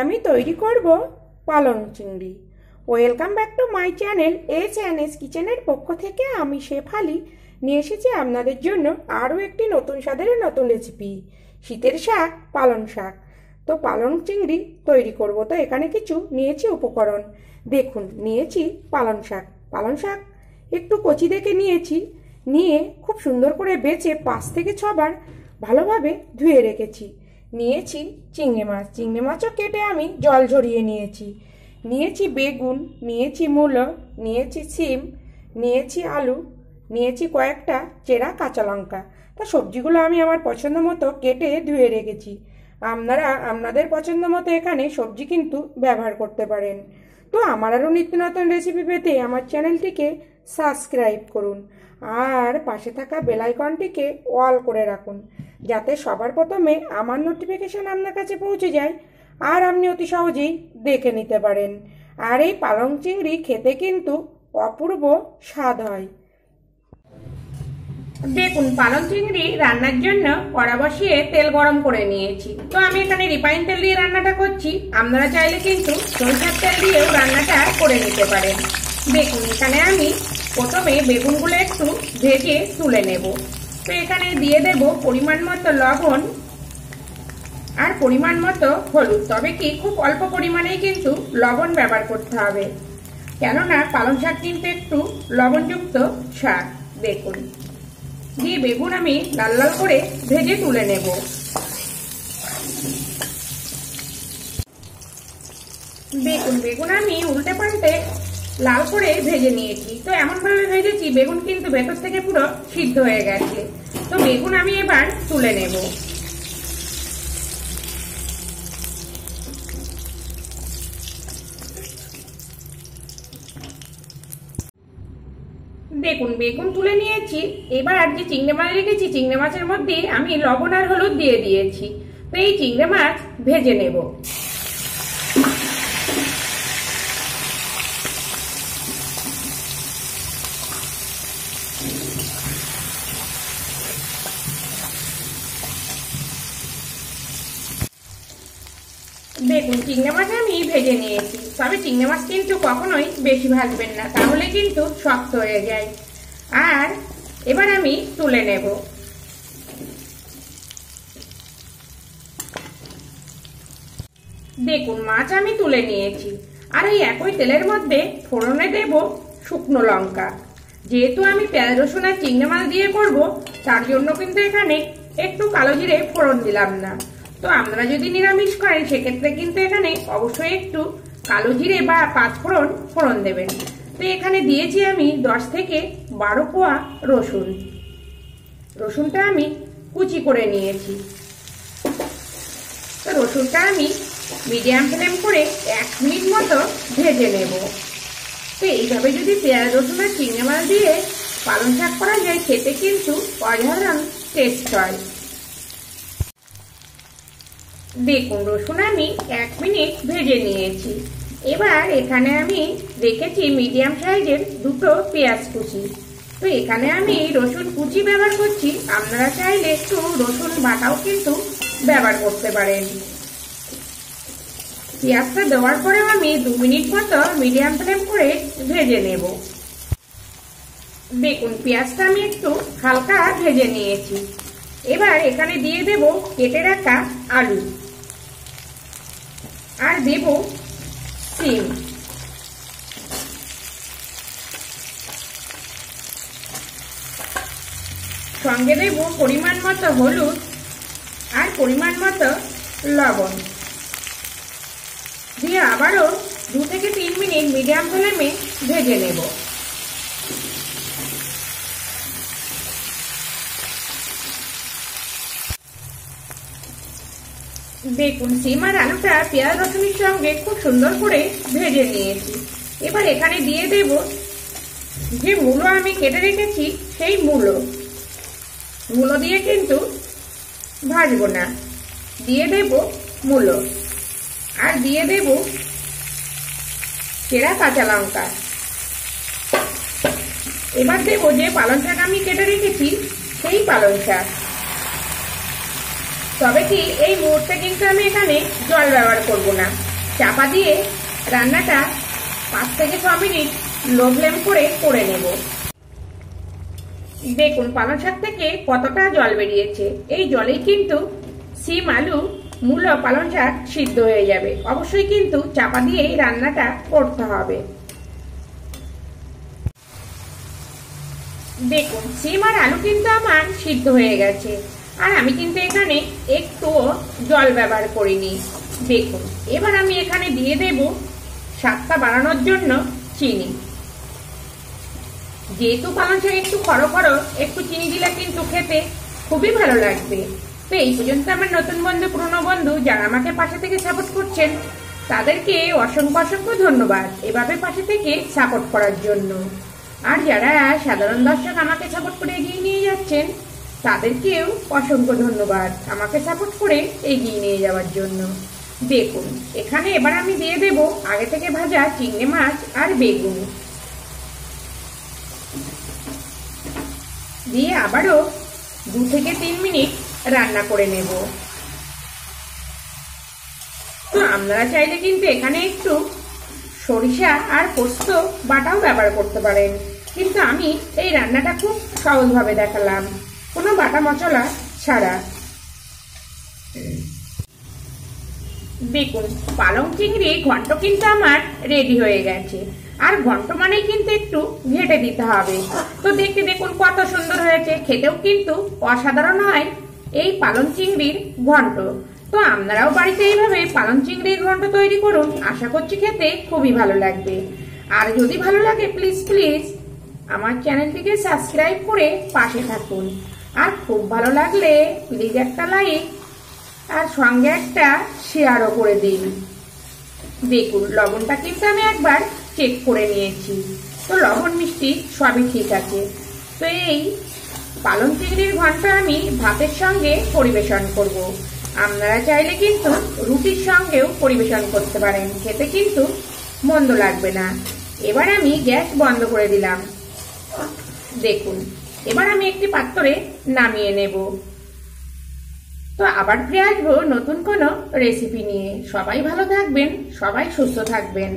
আমি তৈরি করব পালং চিংড়ি। Welcome back to my channel S কিচেনের পক্ষ থেকে আমি শেফালি নিয়ে এসেছি আপনাদের জন্য আরও একটি নতুন স্বাদের নতুন রেসিপি, শীতের শাক পালং শাক। তো পালং চিংড়ি তৈরি করব। তো এখানে কিছু নিয়েছি উপকরণ, দেখুন নিয়েছি পালং শাক একটু কচি দেখে নিয়েছি, নিয়ে খুব সুন্দর করে বেছে 5 থেকে 6 বার ভালোভাবে ধুয়ে রেখেছি। নিয়েছি চিংড়ি মাছও কেটে আমি জল ঝরিয়ে নিয়েছি বেগুন, নিয়েছি মূলো, নিয়েছি সিম, নিয়েছি আলু, নিয়েছি কয়েকটা চেরা কাঁচা লঙ্কা। তা সবজিগুলো আমি আমার পছন্দ মতো কেটে ধুয়ে রেখেছি। আপনারা আপনাদের পছন্দ মতো এখানে সবজি কিন্তু ব্যবহার করতে পারেন। তো আমার আরও নিত্য নতুন রেসিপি পেতে আমার চ্যানেলটিকে সাবস্ক্রাইব করুন আর পাশে থাকা বেল আইকনটিকে অল করে রাখুন, যাতে সবার প্রথমে আমার নোটিফিকেশন আপনার কাছে পৌঁছে যায় আর আপনি অতি সহজেই দেখে নিতে পারেন। আর এই পালং চিংড়ি খেতে কিন্তু অপূর্ব স্বাদ হয়। দেখুন পালং চিংড়ি রান্নার জন্য কড়া বসিয়ে তেল গরম করে নিয়েছি। তো আমি এখানে রিফাইন তেল দিয়ে রান্নাটা করছি, আপনারা চাইলে কিন্তু সরষের তেল দিয়েও রান্নাটা করে নিতে পারেন। দেখুন এখানে আমি প্রথমে বেগুনগুলো একটু ভেজে তুলে নেব। তো এখানে দিয়ে দেব পরিমাণ মতো লবণ আর পরিমাণ মতো হলুদ, তবে কি খুব অল্প পরিমাণেই কিন্তু লবণ ব্যবহার করতে হবে, কেননা পালং শাক কিন্তু একটু লবণযুক্ত শাক। দেখুন দিয়ে বেগুন আমি লাল লাল করে ভেজে তুলে নেব। দেখুন বেগুন আমি উল্টে পাল্টে লাল করে ভেজে নিয়েছি। তো এমন ভাবে ভেজেছি বেগুন কিন্তু ভেতর থেকে পুরো সিদ্ধ হয়ে গেছে। তো বেগুন আমি এবার তুলে নেব। দেখুন বেগুন তুলে নিয়েছি। এবার আর যে চিংড়ি মাছ রেখেছি চিংড়ি মাছের মধ্যে আমি লবণ আর হলুদ দিয়ে দিয়েছি। তো এই চিংড়ি মাছ ভেজে নেব। দেখুন চিংড়ি মাছ আমি ভেজে নিয়েছি, তবে চিংড়ি মাছ কিন্তু কখনোই বেশি ভাজবেন না, তাহলে কিন্তু শক্ত হয়ে যায়। আর এবার আমি তুলে নেব। দেখুন মাছ আমি তুলে নিয়েছি। আর এই একই তেলের মধ্যে ফোড়নে দেব শুকনো লঙ্কা। যেহেতু আমি পেঁয়াজ রসুন আর চিংড়ি মাছ দিয়ে করব, তার জন্য কিন্তু এখানে একটু কালো জিরে ফোড়ন দিলাম না। তো আপনারা যদি নিরামিষ করেন সেক্ষেত্রে কিন্তু এখানে অবশ্যই একটু কালো জিরে বা 5 ফোড়ন দেবেন। তো এখানে দিয়েছি আমি 10 থেকে 12 কোয়া রসুনটা আমি কুচি করে নিয়েছি। তো রসুনটা আমি মিডিয়াম ফ্লেম করে 1 মিনিট মতো ভেজে নেব। তো এইভাবে যদি পেঁয়াজ রসুন আর চিংড়ি মাছ দিয়ে পালং শাক করা যায়, খেতে কিন্তু অসাধারণ টেস্ট হয়। দেখুন রসুন আমি 1 মিনিট ভেজে নিয়েছি। এবার এখানে আমি রেখেছি মিডিয়াম সাইজের 2টো পেঁয়াজ কুচি। তো এখানে আমি রসুন কুচি ব্যবহার করছি, আপনারা চাইলে একটু রসুন বাটাও কিন্তু ব্যবহার করতে পারেন। পেঁয়াজটা দেওয়ার পরেও আমি 2 মিনিট মতো মিডিয়াম ফ্লেম করে ভেজে নেব। দেখুন পেঁয়াজটা আমি একটু হালকা ভেজে নিয়েছি। এবার এখানে দিয়ে দেব কেটে রাখা আলু আর দেব সিম। সঙ্গে দেব পরিমাণ মতো হলুদ আর পরিমাণ মতো লবণ দিয়ে আবারও 2 থেকে 3 মিনিট মিডিয়াম ফ্লেমে ভেজে নেব। দেখুন সিম আর আলুটা পেঁয়াজ রসুনের সঙ্গে খুব সুন্দর করে ভেজে নিয়েছি। এবার এখানে দিয়ে দেব যে মূলো আমি কেটে রেখেছি, সেই মূলো দিয়ে কিন্তু ভাজবো না, দিয়ে দেব মূলো আর দিয়ে দেব চেরা কাঁচা লঙ্কা। এবার দেব যে পালং শাক আমি কেটে রেখেছি সেই পালং শাক। তবে কি এই মুহূর্তে কিন্তু আমি এখানে জল ব্যবহার করব না, চাপা দিয়ে রান্নাটা 5 থেকে 6 মিনিট লো ফ্লেম করে নেব। দেখুন পালং শাক থেকে কতটা জল বেরিয়েছে। এই জলেই কিন্তু সিম, আলু, মূলো, পালং শাক সিদ্ধ হয়ে যাবে। অবশ্যই কিন্তু চাপা দিয়ে রান্নাটা করতে হবে। দেখুন সিম আর আলু কিন্তু আমার সিদ্ধ হয়ে গেছে, আর আমি কিন্তু এখানে একটুও জল ব্যবহার করিনি। দেখুন এবার আমি এখানে দিয়ে দেব স্বাদটা বাড়ানোর জন্য চিনি। যেহেতু পালং শাক একটু খড়ো খড়ো, একটু চিনি দিলে কিন্তু খেতে খুবই ভালো লাগবে। তো এই পর্যন্ত আমার নতুন বন্ধু, পুরনো বন্ধু যারা আমাকে পাশে থেকে সাপোর্ট করছেন, তাদেরকে অসংখ্য অসংখ্য ধন্যবাদ এভাবে পাশে থেকে সাপোর্ট করার জন্য। আর যারা সাধারণ দর্শক আমাকে সাপোর্ট করে এগিয়ে নিয়ে যাচ্ছেন, তাদেরকেও অসংখ্য ধন্যবাদ আমাকে সাপোর্ট করে এগিয়ে নিয়ে যাওয়ার জন্য। দেখুন এখানে এবার আমি দিয়ে দেব আগে থেকে ভাজা চিংড়ি মাছ আর বেগুন, দিয়ে আবারও 2 থেকে 3 মিনিট রান্না করে নেব। তো আপনারা চাইলে কিন্তু এখানে একটু সরিষা আর পোস্ত বাটাও ব্যবহার করতে পারেন, কিন্তু আমি এই রান্নাটা খুব সহজভাবে দেখালাম, কোনো বাটা মশলা ছাড়া। দেখুন পালং চিংড়ি ঘন্ট কিন্তু আমার রেডি হয়ে গেছে। আর ঘন্ট মানেই কিন্তু একটু ঘেটে দিতে হবে। তো দেখতে দেখুন কত সুন্দর হয়েছে, খেতেও কিন্তু অসাধারণ হয় এই পালং চিংড়ির ঘন্ট। তো আপনারাও বাড়িতে এইভাবে পালং চিংড়ির ঘন্ট তৈরি করুন, আশা করছি খেতে খুবই ভালো লাগবে। আর যদি ভালো লাগে প্লিজ প্লিজ আমার চ্যানেলটিকে সাবস্ক্রাইব করে পাশে থাকুন। আর খুব ভালো লাগলে প্লিজ একটা লাইক আর সঙ্গে একটা শেয়ারও করে দিন। দেখুন লবণটা কিন্তু আমি একবার চেক করে নিয়েছি, তো লবণ মিষ্টি সবই ঠিক আছে। তো এই পালং চিংড়ির ঘন্ট আমি ভাতের সঙ্গে পরিবেশন করব। আপনারা চাইলে কিন্তু রুটির সঙ্গেও পরিবেশন করতে পারেন, খেতে কিন্তু মন্দ লাগবে না। এবার আমি গ্যাস বন্ধ করে দিলাম। দেখুন এবার আমি একটি পাত্রে নামিয়ে নেব। তো আবার ফিরে আসবো নতুন কোনো রেসিপি নিয়ে। সবাই ভালো থাকবেন, সবাই সুস্থ থাকবেন।